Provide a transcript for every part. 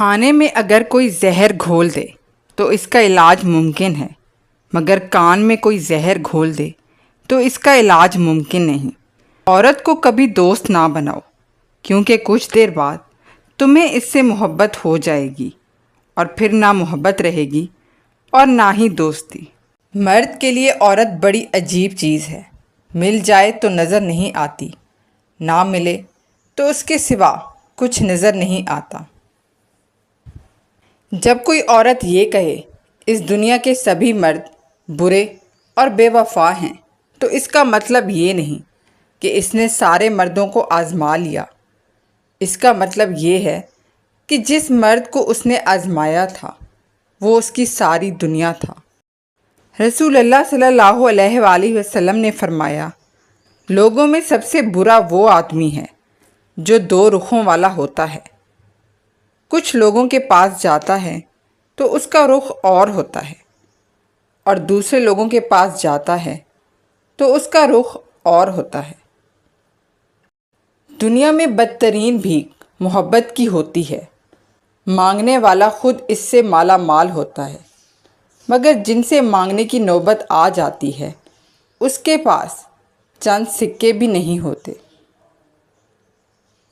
کھانے میں اگر کوئی زہر گھول دے تو اس کا علاج ممکن ہے، مگر کان میں کوئی زہر گھول دے تو اس کا علاج ممکن نہیں۔ عورت کو کبھی دوست نہ بناؤ، کیونکہ کچھ دیر بعد تمہیں اس سے محبت ہو جائے گی اور پھر نہ محبت رہے گی اور نہ ہی دوستی۔ مرد کے لیے عورت بڑی عجیب چیز ہے، مل جائے تو نظر نہیں آتی، نہ ملے تو اس کے سوا کچھ نظر نہیں آتا۔ جب کوئی عورت یہ کہے اس دنیا کے سبھی مرد برے اور بے وفا ہیں تو اس کا مطلب یہ نہیں کہ اس نے سارے مردوں کو آزما لیا۔ اس کا مطلب یہ ہے کہ جس مرد کو اس نے آزمایا تھا وہ اس کی ساری دنیا تھا۔ رسول اللہ صلی اللہ علیہ وآلہ وسلم نے فرمایا، لوگوں میں سب سے برا وہ آدمی ہے جو دو رخوں والا ہوتا ہے۔ کچھ لوگوں کے پاس جاتا ہے تو اس کا رخ اور ہوتا ہے، اور دوسرے لوگوں کے پاس جاتا ہے تو اس کا رخ اور ہوتا ہے۔ دنیا میں بدترین بھیک محبت کی ہوتی ہے، مانگنے والا خود اس سے مالا مال ہوتا ہے، مگر جن سے مانگنے کی نوبت آ جاتی ہے اس کے پاس چند سکے بھی نہیں ہوتے۔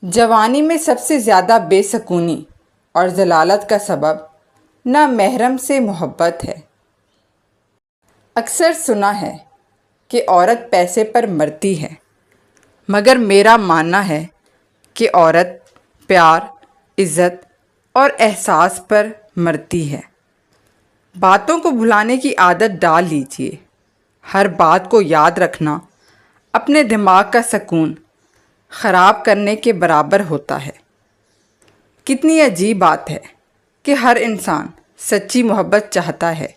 جوانی میں سب سے زیادہ بے سکونی اور ضلالت کا سبب نامحرم سے محبت ہے۔ اکثر سنا ہے کہ عورت پیسے پر مرتی ہے، مگر میرا ماننا ہے کہ عورت پیار، عزت اور احساس پر مرتی ہے۔ باتوں کو بھلانے کی عادت ڈال لیجیے۔ ہر بات کو یاد رکھنا اپنے دماغ کا سکون خراب کرنے کے برابر ہوتا ہے۔ کتنی عجیب بات ہے کہ ہر انسان سچی محبت چاہتا ہے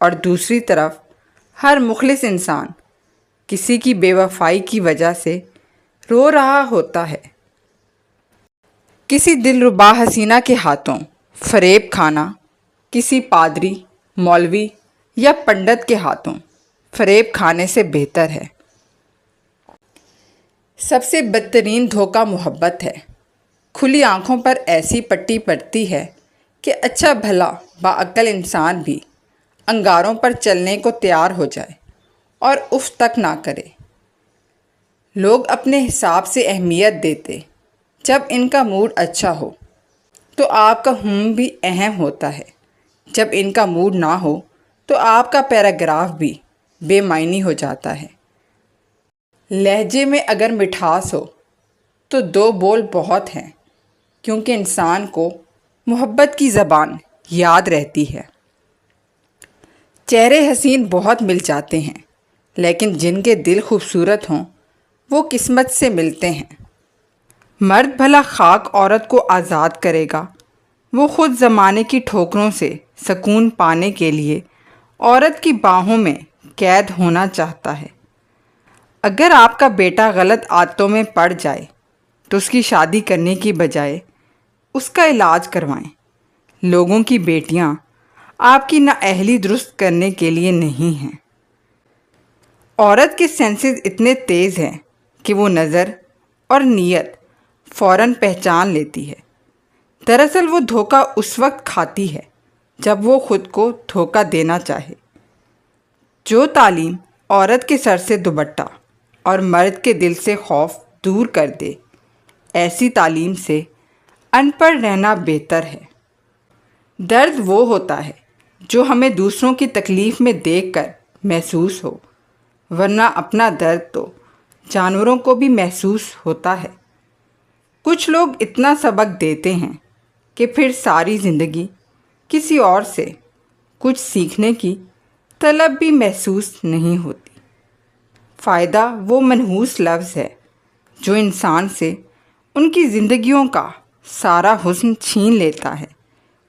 اور دوسری طرف ہر مخلص انسان کسی کی بے وفائی کی وجہ سے رو رہا ہوتا ہے۔ کسی دلربا حسینہ کے ہاتھوں فریب کھانا کسی پادری، مولوی یا پنڈت کے ہاتھوں فریب کھانے سے بہتر ہے۔ سب سے بدترین دھوکہ محبت ہے۔ کھلی آنکھوں پر ایسی پٹی پڑتی ہے کہ اچھا بھلا باعقل انسان بھی انگاروں پر چلنے کو تیار ہو جائے اور اف تک نہ کرے۔ لوگ اپنے حساب سے اہمیت دیتے جب ان کا موڈ اچھا ہو، تو آپ کا بھی اہم ہوتا ہے، جب ان کا موڈ نہ ہو تو آپ کا پیراگراف بھی بے معنی ہو جاتا ہے۔ لہجے میں اگر مٹھاس ہو تو دو بول بہت ہیں، کیونکہ انسان کو محبت کی زبان یاد رہتی ہے۔ چہرے حسین بہت مل جاتے ہیں، لیکن جن کے دل خوبصورت ہوں وہ قسمت سے ملتے ہیں۔ مرد بھلا خاک عورت کو آزاد کرے گا، وہ خود زمانے کی ٹھوکروں سے سکون پانے کے لیے عورت کی باہوں میں قید ہونا چاہتا ہے۔ اگر آپ کا بیٹا غلط عادتوں میں پڑ جائے تو اس کی شادی کرنے کی بجائے اس کا علاج کروائیں۔ لوگوں کی بیٹیاں آپ کی نااہلی درست کرنے کے لیے نہیں ہیں۔ عورت کے سینسز اتنے تیز ہیں کہ وہ نظر اور نیت فوراً پہچان لیتی ہے۔ دراصل وہ دھوکہ اس وقت کھاتی ہے جب وہ خود کو دھوکہ دینا چاہے۔ جو تعلیم عورت کے سر سے دوپٹہ اور مرد کے دل سے خوف دور کر دے، ایسی تعلیم سے ان پڑھ رہنا بہتر ہے۔ درد وہ ہوتا ہے جو ہمیں دوسروں کی تکلیف میں دیکھ کر محسوس ہو، ورنہ اپنا درد تو جانوروں کو بھی محسوس ہوتا ہے۔ کچھ لوگ اتنا سبق دیتے ہیں کہ پھر ساری زندگی کسی اور سے کچھ سیکھنے کی طلب بھی محسوس نہیں ہوتی۔ فائدہ وہ منحوس لفظ ہے جو انسان سے ان کی زندگیوں کا سارا حسن چھین لیتا ہے۔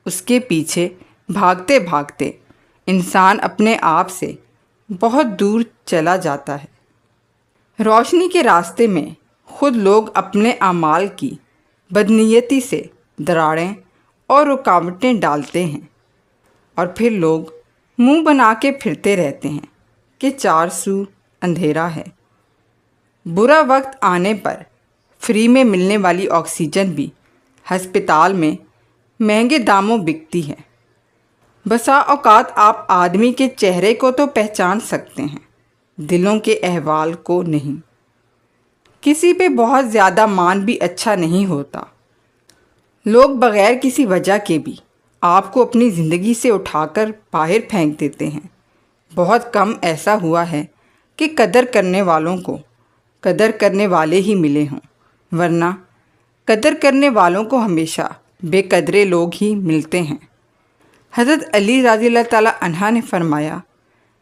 اس کے پیچھے بھاگتے بھاگتے انسان اپنے آپ سے بہت دور چلا جاتا ہے۔ روشنی کے راستے میں خود لوگ اپنے اعمال کی بدنیتی سے دراڑیں اور رکاوٹیں ڈالتے ہیں، اور پھر لوگ منہ بنا کے پھرتے رہتے ہیں کہ چار سو اندھیرا ہے۔ برا وقت آنے پر فری میں ملنے والی آکسیجن بھی ہسپتال میں مہنگے داموں بکتی ہے۔ بسا اوقات آپ آدمی کے چہرے کو تو پہچان سکتے ہیں، دلوں کے احوال کو نہیں۔ کسی پہ بہت زیادہ مان بھی اچھا نہیں ہوتا۔ لوگ بغیر کسی وجہ کے بھی آپ کو اپنی زندگی سے اٹھا کر باہر پھینک دیتے ہیں۔ بہت کم ایسا ہوا ہے کہ قدر کرنے والوں کو قدر کرنے والے ہی ملے ہوں، ورنہ قدر کرنے والوں کو ہمیشہ بے قدرے لوگ ہی ملتے ہیں۔ حضرت علی رضی اللہ تعالیٰ عنہ نے فرمایا،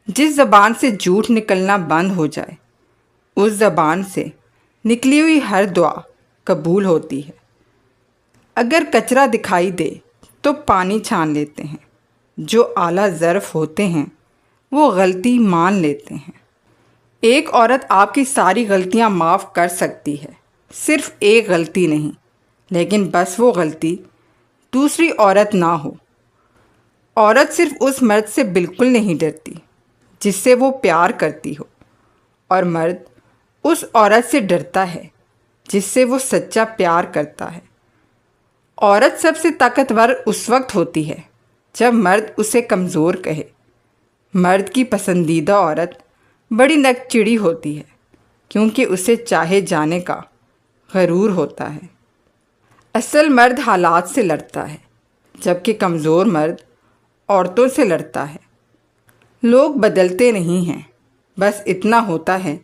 جس زبان سے جھوٹ نکلنا بند ہو جائے اس زبان سے نکلی ہوئی ہر دعا قبول ہوتی ہے۔ اگر کچرا دکھائی دے تو پانی چھان لیتے ہیں، جو اعلیٰ ظرف ہوتے ہیں وہ غلطی مان لیتے ہیں۔ ایک عورت آپ کی ساری غلطیاں معاف کر سکتی ہے، صرف ایک غلطی نہیں، لیکن بس وہ غلطی دوسری عورت نہ ہو۔ عورت صرف اس مرد سے بالکل نہیں ڈرتی جس سے وہ پیار کرتی ہو، اور مرد اس عورت سے ڈرتا ہے جس سے وہ سچا پیار کرتا ہے۔ عورت سب سے طاقتور اس وقت ہوتی ہے جب مرد اسے کمزور کہے۔ مرد کی پسندیدہ عورت بڑی نک چڑی ہوتی ہے، کیونکہ اسے چاہے جانے کا غرور ہوتا ہے۔ اصل مرد حالات سے لڑتا ہے، جبکہ کمزور مرد عورتوں سے لڑتا ہے۔ لوگ بدلتے نہیں ہیں، بس اتنا ہوتا ہے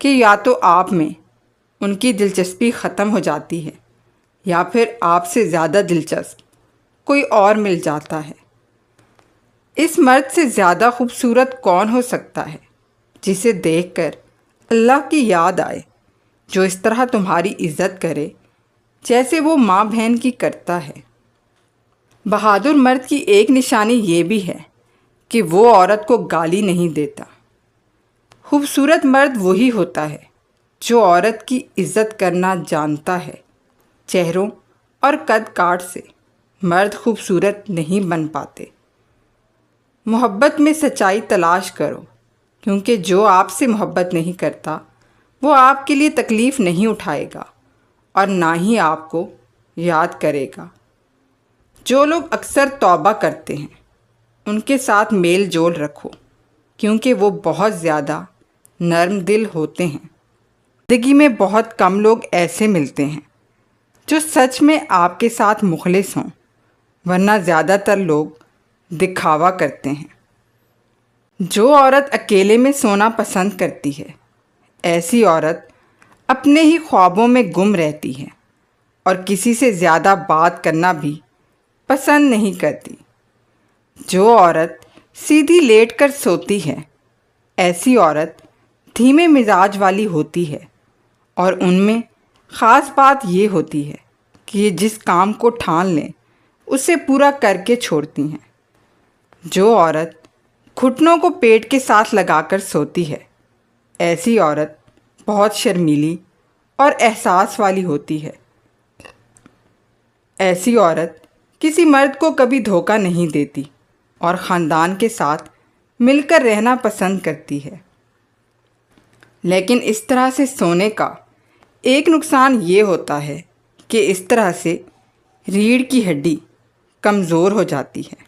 کہ یا تو آپ میں ان کی دلچسپی ختم ہو جاتی ہے یا پھر آپ سے زیادہ دلچسپ کوئی اور مل جاتا ہے۔ اس مرد سے زیادہ خوبصورت کون ہو سکتا ہے جسے دیکھ کر اللہ کی یاد آئے، جو اس طرح تمہاری عزت کرے جیسے وہ ماں بہن کی کرتا ہے۔ بہادر مرد کی ایک نشانی یہ بھی ہے کہ وہ عورت کو گالی نہیں دیتا۔ خوبصورت مرد وہی ہوتا ہے جو عورت کی عزت کرنا جانتا ہے۔ چہروں اور قد کاٹ سے مرد خوبصورت نہیں بن پاتے۔ محبت میں سچائی تلاش کرو، کیونکہ جو آپ سے محبت نہیں کرتا وہ آپ کے لیے تکلیف نہیں اٹھائے گا اور نہ ہی آپ کو یاد کرے گا۔ جو لوگ اکثر توبہ کرتے ہیں ان کے ساتھ میل جول رکھو، کیونکہ وہ بہت زیادہ نرم دل ہوتے ہیں۔ زندگی میں بہت کم لوگ ایسے ملتے ہیں جو سچ میں آپ کے ساتھ مخلص ہوں، ورنہ زیادہ تر لوگ دکھاوا کرتے ہیں۔ جو عورت اکیلے میں سونا پسند کرتی ہے، ایسی عورت اپنے ہی خوابوں میں گم رہتی ہے اور کسی سے زیادہ بات کرنا بھی پسند نہیں کرتی۔ جو عورت سیدھی لیٹ کر سوتی ہے، ایسی عورت دھیمے مزاج والی ہوتی ہے، اور ان میں خاص بات یہ ہوتی ہے کہ یہ جس کام کو ٹھان لیں اسے پورا کر کے چھوڑتی ہیں۔ جو عورت گھٹنوں کو پیٹ کے ساتھ لگا کر سوتی ہے، ایسی عورت بہت شرمیلی اور احساس والی ہوتی ہے۔ ایسی عورت کسی مرد کو کبھی دھوکہ نہیں دیتی اور خاندان کے ساتھ مل کر رہنا پسند کرتی ہے۔ لیکن اس طرح سے سونے کا ایک نقصان یہ ہوتا ہے کہ اس طرح سے ریڑھ کی ہڈی کمزور ہو جاتی ہے۔